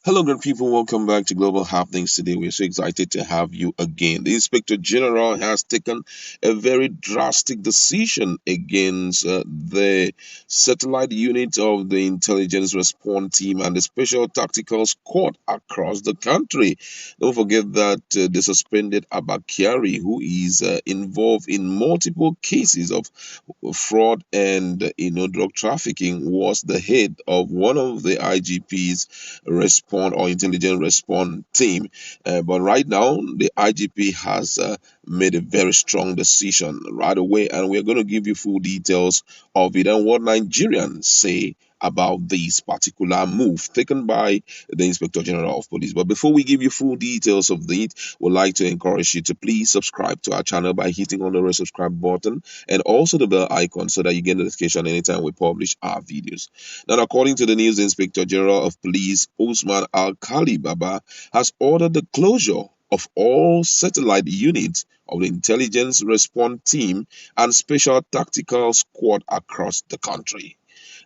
Hello, good people. Welcome back to Global Happenings. Today, we're so excited to have you again. The Inspector General has taken a very drastic decision against the satellite unit of the intelligence response team and the special tactical squad across the country. Don't forget that the suspended Abakari, who is involved in multiple cases of fraud and drug trafficking, was the head of one of the IGP's respond or intelligent response team. But right now, the IGP has made a very strong decision right away, and we're going to give you full details of it and what Nigerians say about this particular move taken by the Inspector General of Police. But before we give you full details of it, we'd like to encourage you to please subscribe to our channel by hitting on the red subscribe button and also the bell icon so that you get notification anytime we publish our videos. Now, according to the News Inspector General of Police, Usman Al-Khali Baba has ordered the closure of all satellite units of the intelligence response team and special tactical squad across the country.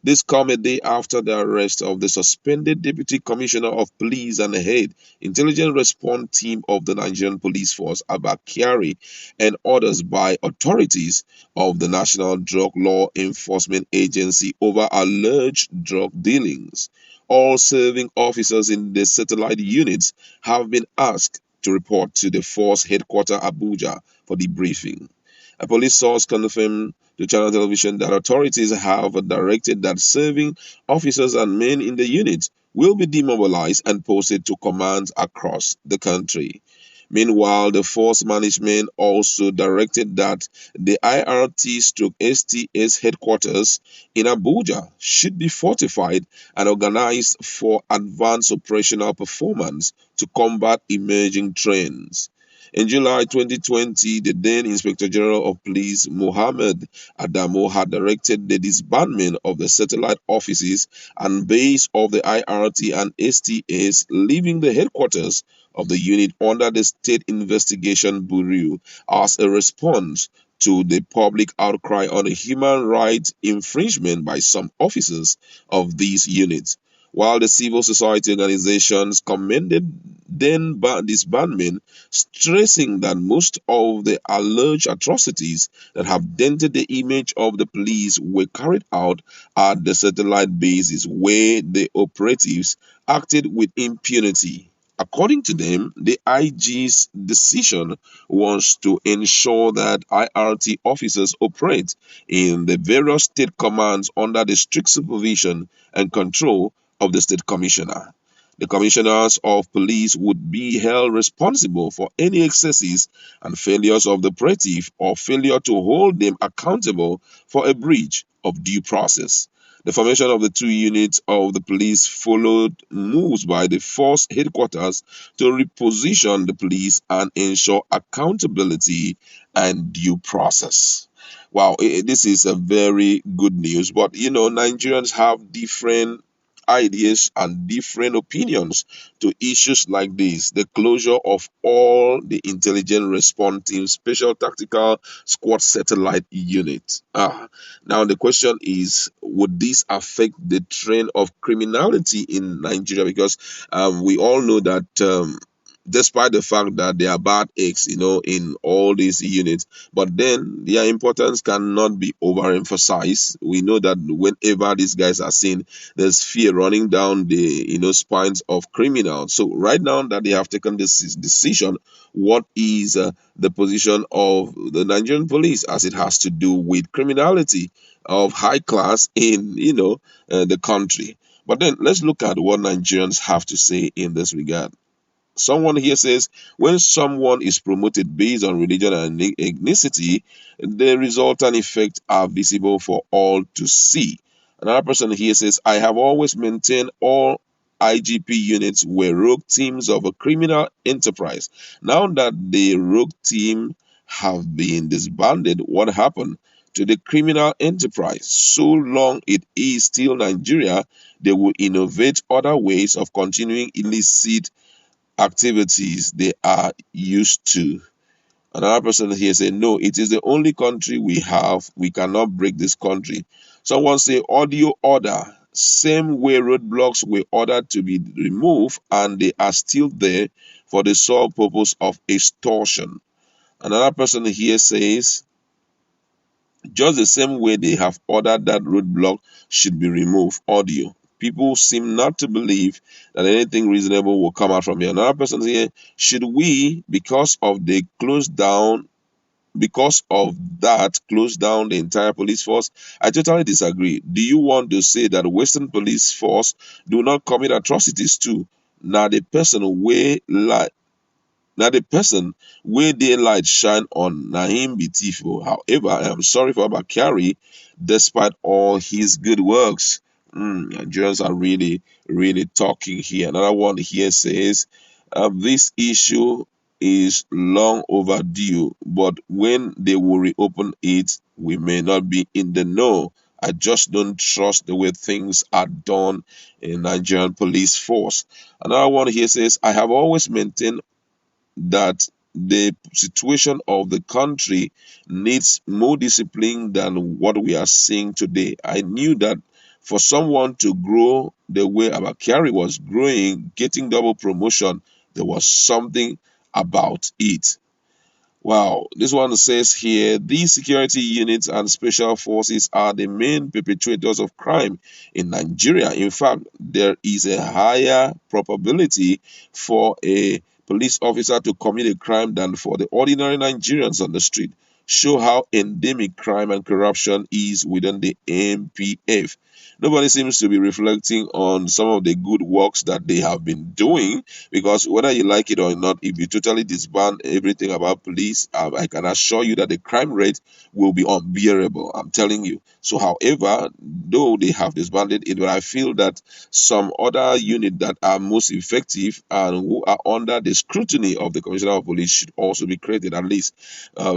This come a day after the arrest of the suspended Deputy Commissioner of Police and head intelligence response team of the Nigerian Police Force, Abba Kyari, and others by authorities of the National Drug Law Enforcement Agency over alleged drug dealings. All serving officers in the satellite units have been asked to report to the force headquarters Abuja for debriefing. A police source confirmed to Channel Television that authorities have directed that serving officers and men in the unit will be demobilized and posted to commands across the country. Meanwhile, the force management also directed that the IRT/STS headquarters in Abuja should be fortified and organized for advanced operational performance to combat emerging trends. In July 2020, the then Inspector General of Police, Mohammed Adamo, had directed the disbandment of the satellite offices and base of the IRT and STS, leaving the headquarters of the unit under the State Investigation Bureau as a response to the public outcry on a human rights infringement by some officers of these units. While the civil society organizations commended then disbandment, stressing that most of the alleged atrocities that have dented the image of the police were carried out at the satellite bases where the operatives acted with impunity. According to them, the IG's decision was to ensure that IRT officers operate in the various state commands under the strict supervision and control of the state commissioner. The commissioners of police would be held responsible for any excesses and failures of the operative or failure to hold them accountable for a breach of due process. The formation of the two units of the police followed moves by the force headquarters to reposition the police and ensure accountability and due process. Wow, this is a very good news. But Nigerians have different ideas and different opinions to issues like this: the closure of all the intelligent response team special tactical squad satellite unit. Now the question is, would this affect the trend of criminality in Nigeria? Because we all know that despite the fact that there are bad eggs, in all these units, but then their importance cannot be overemphasized. We know that whenever these guys are seen, there's fear running down the spines of criminals. So right now that they have taken this decision, what is the position of the Nigerian police as it has to do with criminality of high class in the country? But then let's look at what Nigerians have to say in this regard. Someone here says, when someone is promoted based on religion and ethnicity, the resultant effects are visible for all to see. Another person here says, I have always maintained all IGP units were rogue teams of a criminal enterprise. Now that the rogue team have been disbanded, what happened to the criminal enterprise? So long it is still Nigeria, they will innovate other ways of continuing illicit activities they are used to. Another person here say, no, it is the only country we have. We cannot break this country. Someone say, audio order. same way roadblocks were ordered to be removed and they are still there for the sole purpose of extortion. Another person here says, just the same way they have ordered that roadblock should be removed. Audio. People seem not to believe that anything reasonable will come out from here. Another person here, should we, because of that, close down the entire police force? I totally disagree. Do you want to say that Western police force do not commit atrocities too? Now the person way like now the person where daylight shine on na him be thief. However, I am sorry for Bakari, despite all his good works. Nigerians are really, really talking here. Another one here says, this issue is long overdue, but when they will reopen it, we may not be in the know. I just don't trust the way things are done in Nigerian police force. Another one here says, I have always maintained that the situation of the country needs more discipline than what we are seeing today. I knew that for someone to grow the way Abakari was growing, getting double promotion, there was something about it. Wow, this one says here, these security units and special forces are the main perpetrators of crime in Nigeria. In fact, there is a higher probability for a police officer to commit a crime than for the ordinary Nigerians on the street. Show how endemic crime and corruption is within the MPF. Nobody seems to be reflecting on some of the good works that they have been doing, because whether you like it or not, if you totally disband everything about police, I can assure you that the crime rate will be unbearable. I'm telling you. So, however, though they have disbanded it, but I feel that some other unit that are most effective and who are under the scrutiny of the Commissioner of Police should also be created, at least,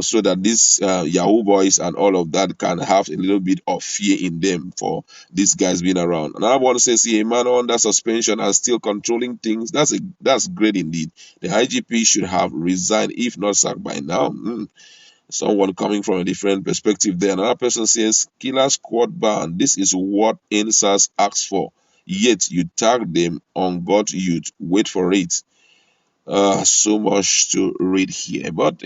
so that these Yahoo boys and all of that can have a little bit of fear in them for these guys being around. Another one says, see, a man under suspension and still controlling things. That's great indeed. The IGP should have resigned, if not sacked by now. Someone coming from a different perspective there. Another person says, killer squad ban. This is what NSAS asks for. Yet you tag them on God youth. Wait for it. So much to read here. But,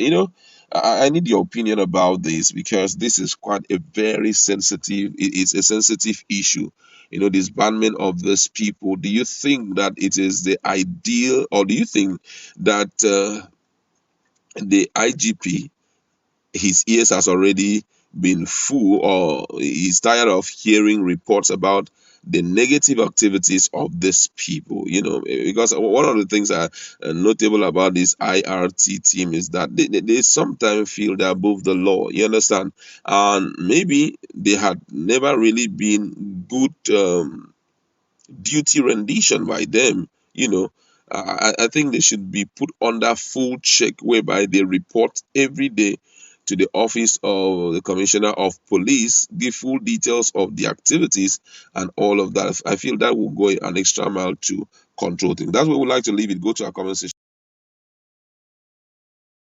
I need your opinion about this, because this is quite a very sensitive, it's a sensitive issue. This banment of these people. Do you think that it is the ideal, or do you think that the IGP, his ears has already been full, or he's tired of hearing reports about the negative activities of these people? Because one of the things that are notable about this IRT team is that they sometimes feel they're above the law, you understand, and maybe they had never really been good duty rendition by them. I think they should be put under full check, whereby they report every day to the office of the Commissioner of Police, give full details of the activities and all of that. I feel that will go an extra mile to control things. That's where we like to leave it. Go to our comment section.